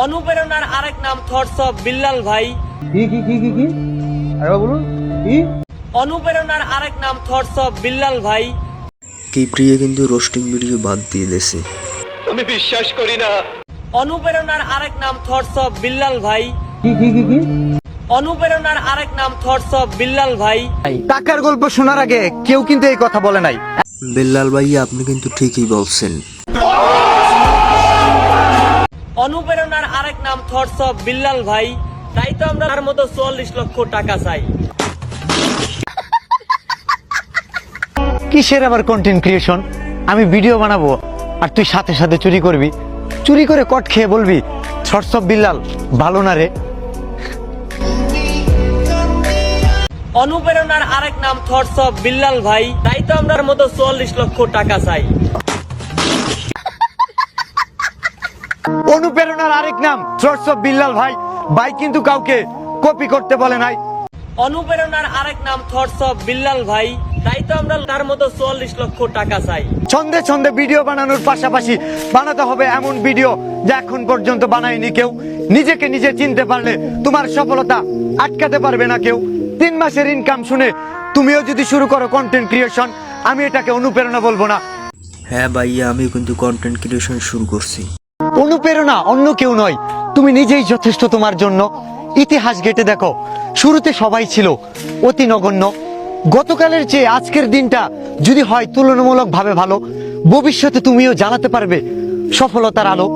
অনুপ্রেরণার আরেক নাম থটস অফ বিল্লাল ভাই। কি আরে বলুন কি? অনুপ্রেরণার আরেক নাম থটস অফ বিল্লাল ভাই। কি প্রিয় কিন্তু রোস্টিং ভিডিও বাদ দিয়ে দিয়েছে। আমি বিশ্বাস করি না। অনুপ্রেরণার আরেক নাম থটস অফ বিল্লাল ভাই। কি? অনুপ্রেরণার আরেক নাম থটস অফ বিল্লাল ভাই। টাকার গল্প শোনার আগে কেউ কিন্তু এই কথা বলে নাই। বিল্লাল ভাই আপনি কিন্তু ঠিকই বলছেন। অনুপ্রেরণার আরেক নাম থটস অফ বিল্লাল ভাই। তাই তো আমরা তার মতো 44 লক্ষ টাকা চাই। কিসের আবার কন্টেন্ট ক্রিয়েশন? আমি ভিডিও বানাবো আর তুই সাথে সাথে চুরি করবি, চুরি করে কট খেয়ে বলবি থটস অফ বিল্লাল ভালো না রে। অনুপ্রেরণার আরেক নাম থটস অফ বিল্লাল ভাই। তাই তো আমরা তার মতো 44 লক্ষ টাকা চাই। অনুপ্রেরণার আরেক নাম থটস অফ বিল্লাল ভাই। ভাই কিন্তু কাউকে কপি করতে বলে নাই। অনুপ্রেরণার আরেক নাম থটস অফ বিল্লাল ভাই। তাই তো আমরা তার মতো 44 লক্ষ টাকা চাই। ছন্দে ছন্দে ভিডিও বানানোর পাশাপাশি বানাতে হবে এমন ভিডিও যা এখন পর্যন্ত বানায়নি কেউ। নিজেকে নিজে চিনতে পারলে তোমার সফলতা আটকাতে পারবে না কেউ। 3 মাসের ইনকাম শুনে তুমিও যদি শুরু করো কন্টেন্ট ক্রিয়েশন, আমি এটাকে অনুপ্রেরণা বলবো না। হ্যাঁ ভাইয়া আমিও কিন্তু কন্টেন্ট ক্রিয়েশন শুরু করছি। অনুপ্রেরণা অন্য কেউ নয়, তুমি নিজেই যথেষ্ট তোমার জন্য। ইতিহাস ঘেটে দেখো, শুরুতে সবাই ছিল অতি নগণ্য। গতকালের চেয়ে আজকের দিনটা যদি হয় তুলনামূলকভাবে ভালো, ভবিষ্যতে তুমিও জ্বালাতে পারবে সফলতার আলো।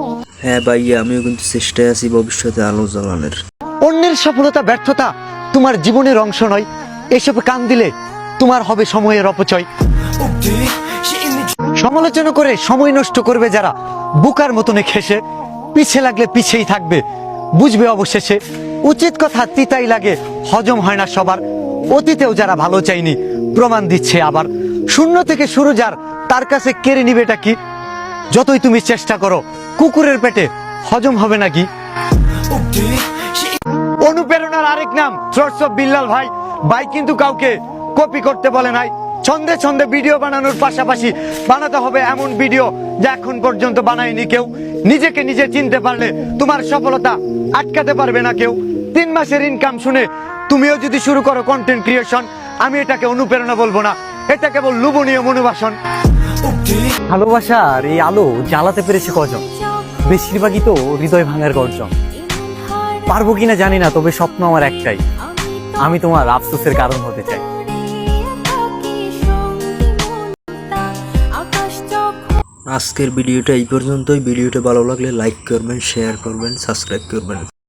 হ্যাঁ ভাইয়া আমিও কিন্তু চেষ্টায় আছি ভবিষ্যতে আলো জ্বালানোর। অন্যের সফলতা ব্যর্থতা তোমার জীবনের অংশ নয়। এসব কান দিলে তোমার হবে সময়ের অপচয়। সমালোচনা করে সময় নষ্ট করবে যারা, বুকার মতনে খেসে পিছে লাগলে পিছেই থাকবে, বুঝবে অবশেষে উচিত কথা তিতাই লাগে, হজম হয় না সবার। অতীতেও যারা ভালো চাইনি প্রমাণ দিচ্ছে আবার। শূন্য থেকে শুরু যার, তার কাছে কেড়ে নিবে এটা কি? যতই তুমি চেষ্টা করো কুকুরের পেটে হজম হবে নাকি? অনুপ্রেরণার আরেক নাম থটস অফ বিল্লাল ভাই। ভাই কিন্তু কাউকে কপি করতে বলে নাই। ছন্দে ছন্দে ভিডিও বানানোর পাশাপাশি বানাতে হবে এমন ভিডিও যা এখন পর্যন্ত বানায়নি কেউ। নিজেকে নিজে চিনতে পারলে তোমার সফলতা আটকাতে পারবে না কেউ। 3 মাসের ইনকাম শুনে তুমিও যদি শুরু করো কন্টেন্ট ক্রিয়েশন, আমি এটাকে অনুপ্রেরণা বলবো না, এটা কেবল লোভনীয় মনোবাসন। ভালোবাসার এই আলো জ্বালাতে পেরেছে কজন? বেশিরভাগই তো হৃদয় ভাঙার গর্জন। পারবো কিনা জানি না, তবে স্বপ্ন আমার একটাই, আমি তোমার আফসোসের কারণ হতে চাই। আজকের ভিডিওটা এই পর্যন্তই। ভিডিওটা ভালো লাগলে লাইক করবেন, শেয়ার করবেন, সাবস্ক্রাইব করবেন।